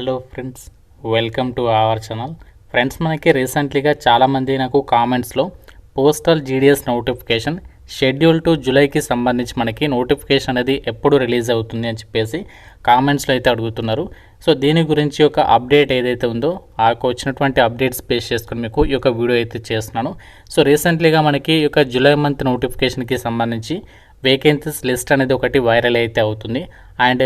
Hello friends, welcome to our channel. Friends, మనకి రీసెంట్లీగా చాలామంది నాకు కామెంట్స్లో postal GDS notification schedule to జూలైకి సంబంధించి మనకి నోటిఫికేషన్ అనేది ఎప్పుడు రిలీజ్ అవుతుంది అని చెప్పేసి కామెంట్స్లో అయితే అడుగుతున్నారు. సో దీని గురించి ఒక అప్డేట్ ఏదైతే ఉందో వచ్చినటువంటి అప్డేట్స్ బేస్ చేసుకుని మీకు ఈ యొక్క వీడియో అయితే చేస్తున్నాను. సో రీసెంట్లీగా మనకి ఈ యొక్క జూలై మంత్ నోటిఫికేషన్కి సంబంధించి వేకెన్సీస్ లిస్ట్ అనేది ఒకటి వైరల్ అయితే అవుతుంది. అండ్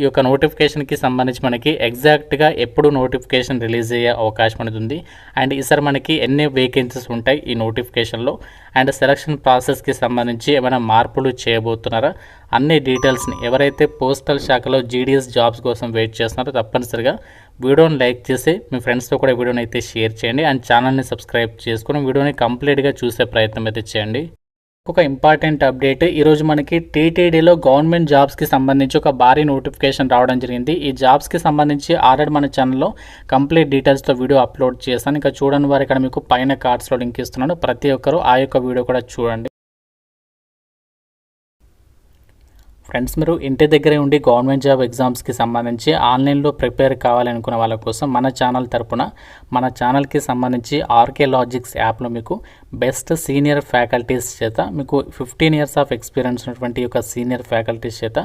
ఈ యొక్క నోటిఫికేషన్కి సంబంధించి మనకి ఎగ్జాక్ట్గా ఎప్పుడు నోటిఫికేషన్ రిలీజ్ అయ్యే అవకాశం అనేది ఉంది. అండ్ ఈసారి మనకి ఎన్ని వేకెన్సీస్ ఉంటాయి ఈ నోటిఫికేషన్లో, అండ్ సెలక్షన్ ప్రాసెస్కి సంబంధించి ఏమైనా మార్పులు చేయబోతున్నారా, అన్ని డీటెయిల్స్ని ఎవరైతే పోస్టల్ శాఖలో జీడిఎస్ జాబ్స్ కోసం వెయిట్ చేస్తున్నారో తప్పనిసరిగా వీడియోని లైక్ చేసి మీ ఫ్రెండ్స్తో కూడా వీడియోని అయితే షేర్ చేయండి. అండ్ ఛానల్ని సబ్స్క్రైబ్ చేసుకుని వీడియోని కంప్లీట్గా చూసే ప్రయత్నం అయితే చేయండి. ఒక ఇంపార్టెంట్ అప్డేట్, ఈరోజు మనకి టీటీడీలో గవర్నమెంట్ జాబ్స్కి సంబంధించి ఒక భారీ నోటిఫికేషన్ రావడం జరిగింది. ఈ జాబ్స్కి సంబంధించి ఆల్రెడీ మన ఛానల్లో కంప్లీట్ డీటెయిల్స్తో వీడియో అప్లోడ్ చేస్తాను. ఇంకా చూడని వారు ఇక్కడ మీకు పైన కార్డ్స్లో లింక్ ఇస్తున్నాను, ప్రతి ఒక్కరూ ఆ యొక్క వీడియో కూడా చూడండి. ఫ్రెండ్స్, మీరు ఇంటి దగ్గరే ఉండి గవర్నమెంట్ జాబ్ ఎగ్జామ్స్కి సంబంధించి ఆన్లైన్లో ప్రిపేర్ కావాలనుకున్న వాళ్ళ కోసం మన ఛానల్ తరపున మన ఛానల్కి సంబంధించి ఆర్కే లాజిక్స్ యాప్లో మీకు బెస్ట్ సీనియర్ ఫ్యాకల్టీస్ చేత మీకు 15 years ఆఫ్ ఎక్స్పీరియన్స్ ఉన్నటువంటి ఒక సీనియర్ ఫ్యాకల్టీస్ చేత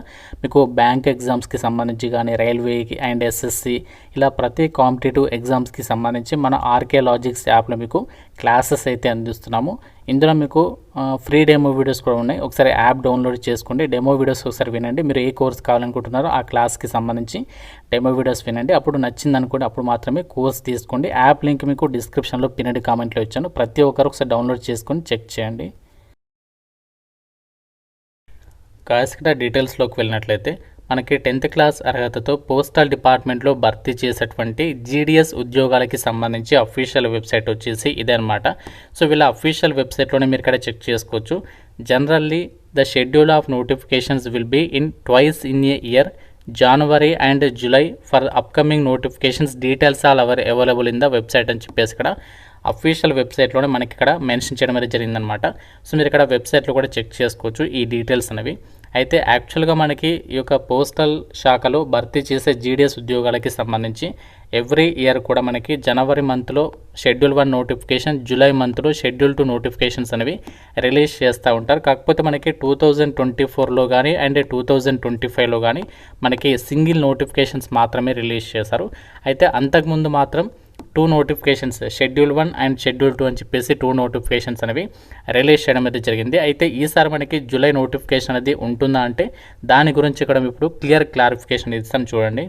మీకు బ్యాంక్ ఎగ్జామ్స్కి సంబంధించి కానీ రైల్వేకి అండ్ ఎస్ఎస్సి ఇలా ప్రతి కాంపిటేటివ్ ఎగ్జామ్స్కి సంబంధించి మన ఆర్కే లాజిక్స్ యాప్లో మీకు క్లాసెస్ అయితే అందిస్తున్నాము. ఇందులో మీకు ఫ్రీ డెమో వీడియోస్ కూడా ఉన్నాయి. ఒకసారి యాప్ డౌన్లోడ్ చేసుకోండి, డెమో వీడియోస్ ఒకసారి వినండి. మీరు ఏ కోర్స్ కావాలనుకుంటున్నారో ఆ క్లాస్కి సంబంధించి డెమో వీడియోస్ వినండి. అప్పుడు నచ్చింది అనుకోండి, అప్పుడు మాత్రమే కోర్స్ తీసుకోండి. యాప్ లింక్ మీకు డిస్క్రిప్షన్లో పిన్నెడ్ కామెంట్లో ఇచ్చాను, ప్రతి ఒక్కరు ఒకసారి డౌన్లోడ్ చేసుకొని చెక్ చేయండి. కాస్త డీటెయిల్స్లోకి వెళ్ళినట్లయితే మనకి 10th క్లాస్ అర్హతతో పోస్టల్ డిపార్ట్మెంట్లో భర్తీ చేసేటువంటి జీడిఎస్ ఉద్యోగాలకి సంబంధించి అఫీషియల్ వెబ్సైట్ వచ్చేసి ఇదే అనమాట. సో వీళ్ళ అఫీషియల్ వెబ్సైట్లోనే మీరు ఇక్కడ చెక్ చేసుకోవచ్చు. Generally the schedule of notifications will be in twice in a year, January and July for upcoming notifications. Details all are available in the website అని చెప్పేసి ఇక్కడ అఫీషియల్ వెబ్సైట్లోనే మనకి ఇక్కడ మెన్షన్ చేయడం అనేది జరిగిందనమాట. సో మీరు ఇక్కడ వెబ్సైట్లో కూడా చెక్ చేసుకోవచ్చు ఈ డీటెయిల్స్ అనేవి. అయితే యాక్చువల్గా మనకి ఈ యొక్క పోస్టల్ శాఖలో భర్తీ చేసే జీడిఎస్ ఉద్యోగాలకి సంబంధించి ఎవ్రీ ఇయర్ కూడా మనకి జనవరి మంత్లో షెడ్యూల్ 1 నోటిఫికేషన్, జూలై మంత్లో షెడ్యూల్ 2 నోటిఫికేషన్స్ అనేవి రిలీజ్ చేస్తూ ఉంటారు. కాకపోతే మనకి 2024లో కానీ అండ్ 2025లో కానీ మనకి సింగిల్ నోటిఫికేషన్స్ మాత్రమే రిలీజ్ చేశారు. అయితే అంతకుముందు మాత్రం 2 నోటిఫికేషన్స్, షెడ్యూల్ 1 అండ్ షెడ్యూల్ 2 అని చెప్పేసి 2 నోటిఫికేషన్స్ అనేవి రిలీజ్ చేయడం అయితే జరిగింది. అయితే ఈసారి మనకి జూలై నోటిఫికేషన్ అనేది ఉంటుందా అంటే దాని గురించి ఇక్కడ ఇప్పుడు క్లారిఫికేషన్ ఇస్తాను చూడండి.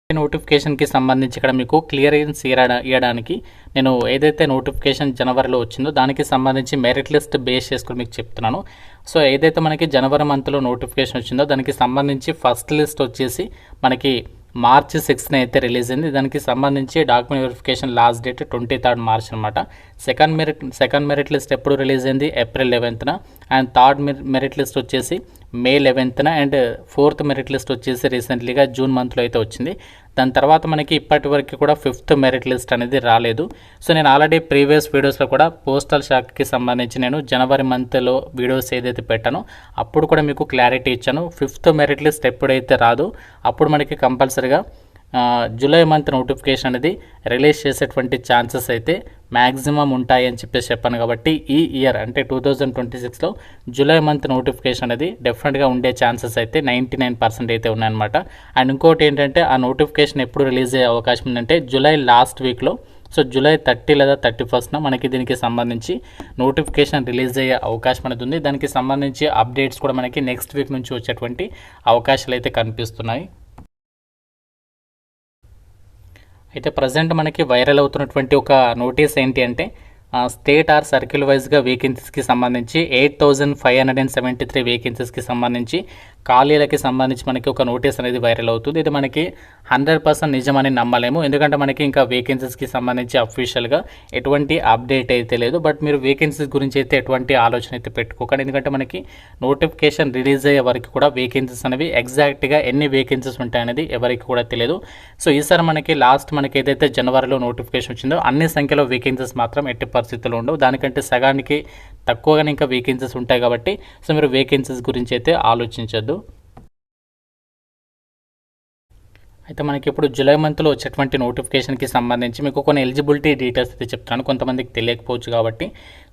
నోటిఫికేషన్కి సంబంధించి ఇక్కడ మీకు క్లియరెన్స్ ఇవ్వడానికి నేను ఏదైతే నోటిఫికేషన్ జనవరిలో వచ్చిందో దానికి సంబంధించి మెరిట్ లిస్ట్ బేస్ చేసుకుని మీకు చెప్తున్నాను. సో ఏదైతే మనకి జనవరి మంత్లో నోటిఫికేషన్ వచ్చిందో దానికి సంబంధించి ఫస్ట్ లిస్ట్ వచ్చేసి మనకి March 6th అయితే రిలీజ్ అయింది. దానికి సంబంధించి document verification last date 23rd March అనమాట. సెకండ్ మెరిట్ లిస్ట్ ఎప్పుడు రిలీజ్ అయింది? April 11th. And third merit list వచ్చేసి May 11th. And fourth merit list వచ్చేసి రీసెంట్లీగా జూన్ మంత్లో అయితే వచ్చింది. దాని తర్వాత మనకి ఇప్పటి వరకు కూడా 5th మెరిట్ లిస్ట్ అనేది రాలేదు. సో నేను ఆల్రెడీ ప్రీవియస్ వీడియోస్లో కూడా పోస్టల్ శాఖకి సంబంధించి నేను జనవరి మంత్లో వీడియోస్ ఏదైతే పెట్టానో అప్పుడు కూడా మీకు క్లారిటీ ఇచ్చాను. 5th మెరిట్ లిస్ట్ ఎప్పుడైతే రాదో అప్పుడు మనకి కంపల్సరీగా జూలై మంత్ నోటిఫికేషన్ అనేది రిలీజ్ చేసేటువంటి ఛాన్సెస్ అయితే మ్యాక్సిమం ఉంటాయి అని చెప్పేసి చెప్పాను. కాబట్టి ఈ ఇయర్ అంటే 2026లో జూలై మంత్ నోటిఫికేషన్ అనేది డెఫినెట్గా ఉండే ఛాన్సెస్ అయితే 99% అయితే ఉన్నాయన్నమాట. అండ్ ఇంకోటి ఏంటంటే ఆ నోటిఫికేషన్ ఎప్పుడు రిలీజ్ అయ్యే అవకాశం ఉందంటే జూలై లాస్ట్ వీక్లో. సో జూలై 30 లేదా 31st మనకి దీనికి సంబంధించి నోటిఫికేషన్ రిలీజ్ అయ్యే అవకాశం అనేది ఉంది. దానికి సంబంధించి అప్డేట్స్ కూడా మనకి నెక్స్ట్ వీక్ నుంచి వచ్చేటువంటి అవకాశాలు అయితే కనిపిస్తున్నాయి. అయితే ప్రజెంట్ మనకి వైరల్ అవుతున్నటువంటి ఒక నోటీస్ ఏంటి అంటే స్టేట్ ఆర్ సర్కిల్ వైజ్గా వేకెన్సీస్కి సంబంధించి 8573 వేకెన్సీస్కి సంబంధించి ఖాళీలకి సంబంధించి మనకి ఒక నోటీస్ అనేది వైరల్ అవుతుంది. ఇది మనకి 100% నిజమని నమ్మలేము, ఎందుకంటే మనకి ఇంకా వేకెన్సీస్కి సంబంధించి అఫీషియల్గా ఎటువంటి అప్డేట్ అయితే లేదు. బట్ మీరు వేకెన్సీస్ గురించి అయితే ఎటువంటి ఆలోచన అయితే పెట్టుకోకండి, ఎందుకంటే మనకి నోటిఫికేషన్ రిలీజ్ అయ్యే వరకు కూడా వేకెన్సీస్ అనేవి ఎగ్జాక్ట్గా ఎన్ని వేకెన్సీస్ ఉంటాయనేది ఎవరికి కూడా తెలియదు. సో ఈసారి మనకి మనకి ఏదైతే జనవరిలో నోటిఫికేషన్ వచ్చిందో అన్ని సంఖ్యలో వేకెన్సీస్ మాత్రం ఎట్టి పరిస్థితుల్లో ఉండవు, దానికంటే సగానికి తక్కువగానే ఇంకా వేకెన్సీస్ ఉంటాయి. కాబట్టి సో మీరు వేకెన్సీస్ గురించి అయితే ఆలోచించొద్దు. అయితే మనకి ఇప్పుడు జూలై మంత్లో వచ్చేటువంటి నోటిఫికేషన్కి సంబంధించి మీకు కొన్ని ఎలిజిబిలిటీ డీటెయిల్స్ అయితే చెప్తాను, కొంతమందికి తెలియకపోవచ్చు కాబట్టి.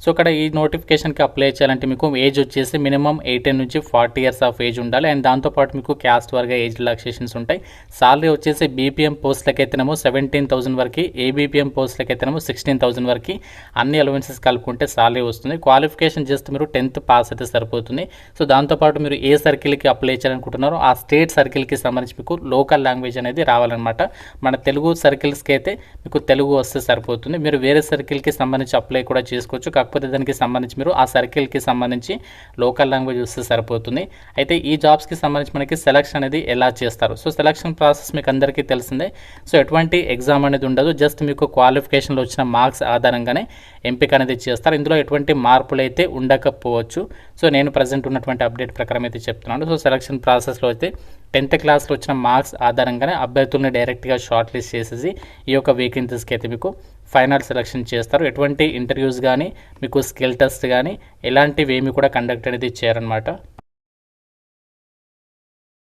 సో ఇక్కడ ఈ నోటిఫికేషన్కి అప్లై చేయాలంటే మీకు ఏజ్ వచ్చేసి మినిమం 18 నుంచి 40 ఇయర్స్ ఆఫ్ ఏజ్ ఉండాలి. అండ్ దాంతోపాటు మీకు క్యాస్ట్ వర్గా ఏజ్ రిలాక్సేషన్స్ ఉంటాయి. సాలరీ వచ్చేసి బీపీఎం పోస్టులకైతేనేమో 17,000 వరకు, ఏబీపీఎం పోస్టులకైతేనేమో 16,000 వరకు అన్ని అలవెన్సెస్ కలుపుకుంటే సాలరీ వస్తుంది. క్వాలిఫికేషన్ జస్ట్ మీరు 10th పాస్ అయితే సరిపోతుంది. సో దాంతోపాటు మీరు ఏ సర్కిల్కి అప్లై చేయాలనుకుంటున్నారో ఆ స్టేట్ సర్కిల్కి సంబంధించి మీకు లోకల్ లాంగ్వేజ్ అనేది రావాలన్నమాట. మన తెలుగు సర్కిల్స్కి అయితే మీకు తెలుగు వస్తే సరిపోతుంది. మీరు వేరే సర్కిల్కి సంబంధించి అప్లై కూడా చేసుకోవచ్చు, కాకపోతే దానికి సంబంధించి మీరు ఆ సర్కిల్కి సంబంధించి లోకల్ లాంగ్వేజ్ వస్తే సరిపోతుంది. అయితే ఈ జాబ్స్కి సంబంధించి మనకి సెలక్షన్ అనేది ఎలా చేస్తారు? సో సెలక్షన్ ప్రాసెస్ మీకు అందరికీ తెలిసిందే. సో ఎటువంటి ఎగ్జామ్ అనేది ఉండదు, జస్ట్ మీకు క్వాలిఫికేషన్లో వచ్చిన మార్క్స్ ఆధారంగానే ఎంపిక అనేది చేస్తారు. ఇందులో ఎటువంటి మార్పులు అయితే ఉండకపోవచ్చు. సో నేను ప్రజెంట్ ఉన్నటువంటి అప్డేట్ ప్రకారం అయితే చెప్తున్నాను. సో సెలక్షన్ ప్రాసెస్లో అయితే 10th క్లాస్లో వచ్చిన మార్క్స్ ఆధారంగానే అభ్యర్థులను డైరెక్ట్గా షార్ట్ లిస్ట్ చేసేసి ఈ యొక్క వేకెన్సీస్కి అయితే మీకు ఫైనల్ సెలక్షన్ చేస్తారు. ఎటువంటి ఇంటర్వ్యూస్ కానీ మీకు స్కిల్ టెస్ట్ కానీ ఎలాంటివి ఏమి కూడా కండక్ట్ అనేది చేయరనమాట.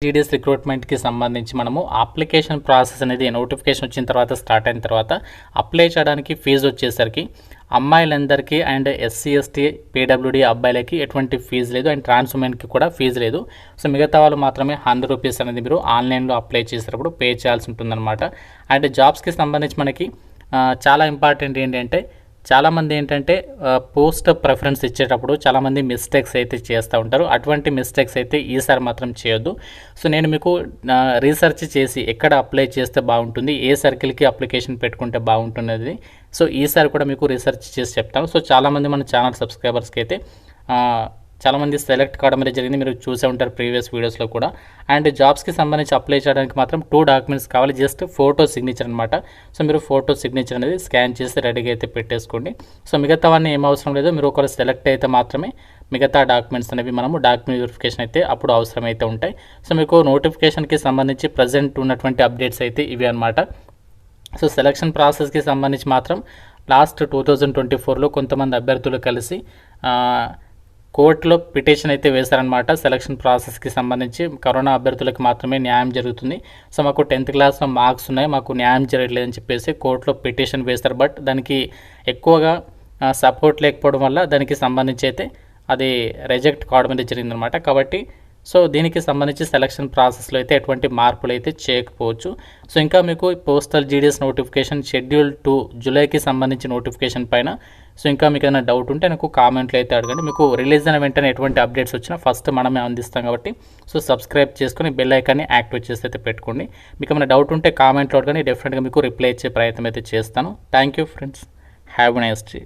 జీడీఎస్ రిక్రూట్మెంట్కి సంబంధించి మనము అప్లికేషన్ ప్రాసెస్ అనేది నోటిఫికేషన్ వచ్చిన తర్వాత స్టార్ట్ అయిన తర్వాత అప్లై చేయడానికి ఫీజు వచ్చేసరికి అమ్మాయిలందరికీ అండ్ ఎస్సీ ఎస్టీ పీడబ్ల్యూడీ అబ్బాయిలకి ఎటువంటి ఫీజు లేదు, అండ్ ట్రాన్స్ ఉమెన్కి కూడా ఫీజు లేదు. సో మిగతా వాళ్ళు మాత్రమే 100 రూపీస్ అనేది మీరు ఆన్లైన్లో అప్లై చేసేటప్పుడు పే చేయాల్సి ఉంటుందన్నమాట. అండ్ జాబ్స్కి సంబంధించి మనకి చాలా ఇంపార్టెంట్ ఏంటంటే చాలామంది ఏంటంటే పోస్ట్ ప్రిఫరెన్స్ ఇచ్చేటప్పుడు చాలామంది మిస్టేక్స్ అయితే చేస్తూ ఉంటారు. అటువంటి మిస్టేక్స్ అయితే ఈసారి మాత్రం చేయొద్దు. సో నేను మీకు రీసెర్చ్ చేసి ఎక్కడ అప్లై చేస్తే బాగుంటుంది, ఏ సర్కిల్కి అప్లికేషన్ పెట్టుకుంటే బాగుంటున్నది, సో ఈసారి కూడా మీకు రీసెర్చ్ చేసి చెప్తాను. సో చాలామంది మన ఛానల్ సబ్స్క్రైబర్స్కి అయితే చాలామంది సెలెక్ట్ కావడం అనేది జరిగింది, మీరు చూసే ఉంటారు ప్రీవియస్ వీడియోస్లో కూడా. అండ్ జాబ్స్కి సంబంధించి అప్లై చేయడానికి మాత్రం 2 డాక్యుమెంట్స్ కావాలి, జస్ట్ ఫోటో సిగ్నేచర్ అనమాట. సో మీరు ఫోటో సిగ్నేచర్ అనేది స్కాన్ చేసి రెడీగా అయితే పెట్టేసుకోండి. సో మిగతావన్నీ ఏం అవసరం లేదు, మీరు ఒకవేళ సెలెక్ట్ అయితే మాత్రమే మిగతా డాక్యుమెంట్స్ అనేవి మనము డాక్యుమెంట్ వెరిఫికేషన్ అయితే అప్పుడు అవసరం అయితే ఉంటాయి. సో మీకు నోటిఫికేషన్కి సంబంధించి ప్రజెంట్ ఉన్నటువంటి అప్డేట్స్ అయితే ఇవి అనమాట. సో సెలక్షన్ ప్రాసెస్కి సంబంధించి మాత్రం లాస్ట్ 2024లో కొంతమంది అభ్యర్థులు కలిసి కోర్టులో పిటిషన్ అయితే వేశారనమాట. సెలక్షన్ ప్రాసెస్కి సంబంధించి కరోనా అభ్యర్థులకు మాత్రమే న్యాయం జరుగుతుంది, సో మాకు 10th క్లాస్లో మార్క్స్ ఉన్నాయి, మాకు న్యాయం జరగలేదని చెప్పేసి కోర్టులో పిటిషన్ వేశారు. బట్ దానికి ఎక్కువగా సపోర్ట్ లేకపోవడం వల్ల దానికి సంబంధించి అయితే అది రిజెక్ట్ కావడం అనేది జరిగిందనమాట. కాబట్టి సో దీనికి సంబంధించి సెలక్షన్ ప్రాసెస్లో అయితే ఎటువంటి మార్పులు అయితే చేయకపోవచ్చు. సో ఇంకా మీకు పోస్టల్ జీడీఎస్ నోటిఫికేషన్ షెడ్యూల్ 2 జూలైకి సంబంధించి నోటిఫికేషన్ పైన సో ఇంకా మీకు ఏదైనా డౌట్ ఉంటే నాకు కామెంట్లో అయితే అడగండి. మీకు రిలీజ్ అయిన వెంటనే ఎటువంటి అప్డేట్స్ వచ్చినా ఫస్ట్ మనమే అందిస్తాం కాబట్టి సో సబ్స్క్రైబ్ చేసుకొని బెల్ ఐకాన్ని యాక్టివేట్ చేసి అయితే పెట్టుకోండి. మీకు ఏమైనా డౌట్ ఉంటే కామెంట్లో అడగండి, డెఫినెట్గా మీకు రిప్లై ఇచ్చే ప్రయత్నం అయితే చేస్తాను. Thank you friends, have a nice day.